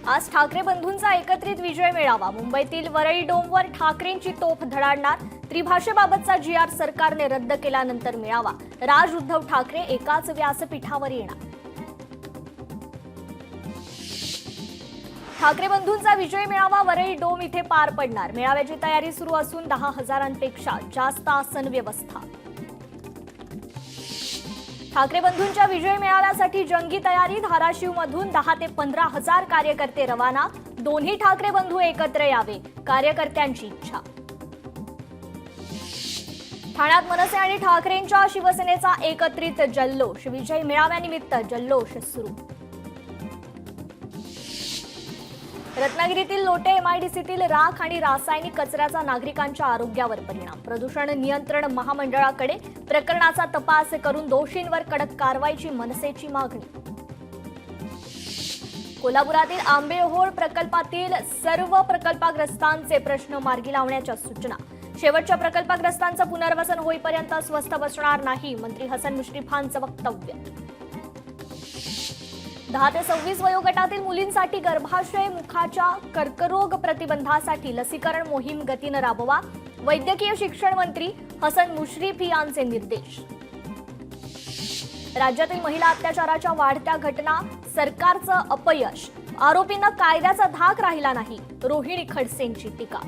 आज ठाकरे बंधूंचा एकत्रित विजय मेळावा। मुंबईतील वरळी डोमवर ठाकरेंची तोफ धडाडणार। त्रिभाषेबाबतचा जी.आर. सरकारने रद्द केल्यानंतर मेळावा। राज उद्धव ठाकरे एकाच व्यासपीठावर येणार। ठाकरे बंधूंचा विजय मेळावा वरळी डोम इथे पार पडणार। मेळाव्याची तयारी सुरू असून 10,000पेक्षा जास्त आसन व्यवस्था। ठाकरे बंधूंच्या विजय मेळाव्यासाठी जंगी तयारी। धाराशिवमधून 10 ते 15,000 कार्यकर्ते रवाना। दोन्ही ठाकरे बंधू एकत्र यावे, कार्यकर्त्यांची इच्छा। ठाण्यात मनसे आणि ठाकरेंच्या शिवसेनेचा एकत्रित जल्लोष। विजय मेळाव्यानिमित्त जल्लोष सुरू। रत्नागिरीतील लोटे एमआयडीसीतील राख आणि रासायनिक कचऱ्याचा नागरिकांच्या आरोग्यावर परिणाम। प्रदूषण नियंत्रण महामंडळाकडे प्रकरणाचा तपास करून दोषींवर कडक कारवाईची मनसेची मागणी। कोल्हापुरातील आंबेओहोळ प्रकल्पातील सर्व प्रकल्पग्रस्तांचे प्रश्न मार्गी लावण्याच्या सूचना। शेवटच्या प्रकल्पग्रस्तांचं पुनर्वसन होईपर्यंत स्वस्थ बसणार नाही, मंत्री हसन मुश्रीफांचं वक्तव्य। 10 ते 26 वयोगटातील मुलींसाठी गर्भाशय मुखाच्या कर्करोग प्रतिबंधासाठी लसीकरण मोहीम गतीनं राबवा। वैद्यकीय शिक्षण मंत्री हसन मुश्रीफ यांचे निर्देश। राज्यातील महिला अत्याचाराच्या वाढत्या घटना, सरकारचं अपयश। आरोपींना कायद्याचा धाक राहिला नाही, रोहिणी खडसेंची टीका।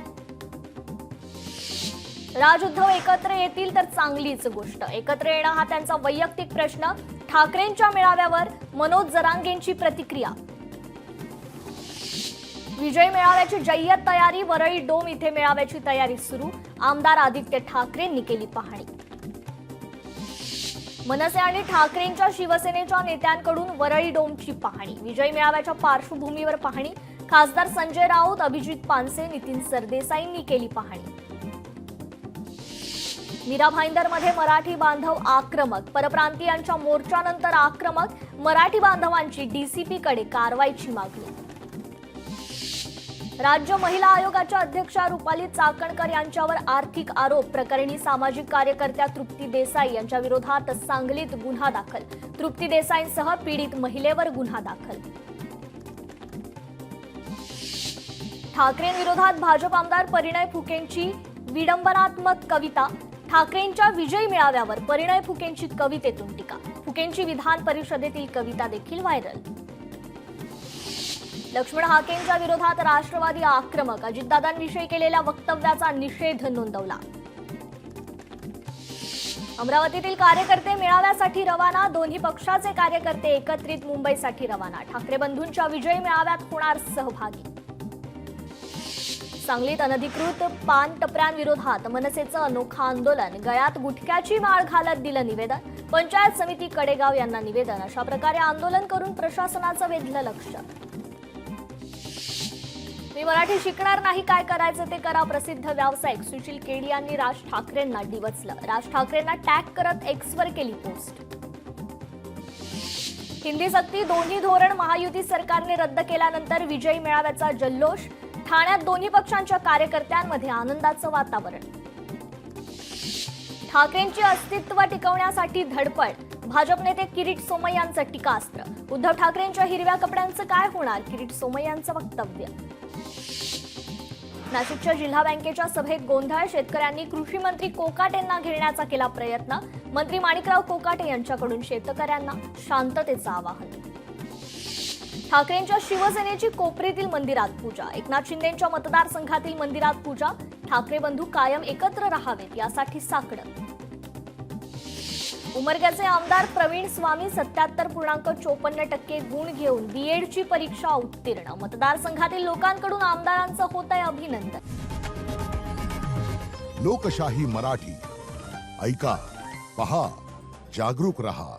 राज उद्धव एकत्र येतील तर चांगलीच गोष्ट। एकत्र येणं हा त्यांचा वैयक्तिक प्रश्न। ठाकरेंच्या मेळाव्यावर मनोज जरांगेंची प्रतिक्रिया। विजय मेळाव्याची जय्यत तयारी। वरळी डोम इथे मेळाव्याची तयारी सुरू। आमदार आदित्य ठाकरेंनी केली पाहणी। मनसे आणि ठाकरेंच्या शिवसेनेच्या नेत्यांकडून वरळी डोमची पाहणी। विजय मेळाव्याच्या पार्श्वभूमीवर पाहणी। खासदार संजय राऊत, अभिजित पानसे, नितीन सरदेसाईंनी केली पाहणी। मीरा भाईंदरमध्ये मराठी बांधव आक्रमक। परप्रांतीयांच्या मोर्चानंतर आक्रमक। मराठी बांधवांची डीसीपीकडे कारवाईची मागणी। राज्य महिला आयोगाच्या अध्यक्षा रुपाली चाकणकर यांच्यावर आर्थिक आरोप प्रकरणी सामाजिक कार्यकर्त्या तृप्ती देसाई यांच्या विरोधात सांगलीत गुन्हा दाखल। तृप्ती देसाईंसह पीडित महिलेवर गुन्हा दाखल। ठाकरेंविरोधात भाजप आमदार परिणय फुकेंची विडंबनात्मक कविता। ठाकरेंच्या विजय मेळाव्यावर परिणय फुकेंची कवितेतून टीका। फुकेंची विधान परिषदेतील कविता देखील व्हायरल। लक्ष्मण हाकेंच्या विरोधात राष्ट्रवादी आक्रमक। अजितदादांविषयी केलेल्या वक्तव्याचा निषेध नोंदवला। अमरावतीतील कार्यकर्ते मेळाव्यासाठी रवाना। दोन्ही पक्षाचे कार्यकर्ते एकत्रित मुंबईसाठी रवाना। ठाकरे बंधूंच्या विजय मेळाव्यात होणार सहभागी। सांगलीत अनधिकृत पान टपऱ्यांविरोधात मनसेचं अनोखं आंदोलन। गळ्यात गुटख्याची माळ घालत दिलं निवेदन। पंचायत समिती कडेगाव यांना निवेदन। अशा प्रकारे आंदोलन करून प्रशासनाचं वेधलं लक्ष। मी मराठी शिकणार नाही, काय करायचं ते करा। प्रसिद्ध व्यावसायिक सुशील केडी यांनी राज ठाकरेंना डिवचलं। राज ठाकरेंना टॅग करत एक्सवर केली पोस्ट। हिंदी सक्ती दोन्ही धोरण महायुती सरकारने रद्द केल्यानंतर विजयी मेळाव्याचा जल्लोष। ठाण्यात दोन्ही पक्षांच्या कार्यकर्त्यांमध्ये आनंदाचं वातावरण। ठाकरेंची अस्तित्व टिकवण्यासाठी धडपड। भाजप नेते किरीट सोमय्यांचं टीकास्त्र। उद्धव ठाकरेंच्या हिरव्या कपड्यांचं काय होणार, किरीट सोमय्यांचं वक्तव्य। नाशिकच्या जिल्हा बँकेच्या सभेत गोंधळ। शेतकऱ्यांनी कृषी मंत्री कोकाटेंना घेरण्याचा केला प्रयत्न। मंत्री माणिकराव कोकाटे यांच्याकडून शेतकऱ्यांना शांततेचं आवाहन। ठाकरेंच्या शिवसेनेची कोपरीतील मंदिरात पूजा। एकनाथ शिंदेंच्या मतदारसंघातील मंदिरात पूजा। ठाकरे बंधू कायम एकत्र राहावेत यासाठी साकडं। उमरग्याचे आमदार प्रवीण स्वामी 77.54% गुण घेऊन बीएडची परीक्षा उत्तीर्ण। मतदारसंघातील लोकांकडून आमदारांचं होतंय अभिनंदन। लोकशाही मराठी ऐका, पहा, जागरूक रहा।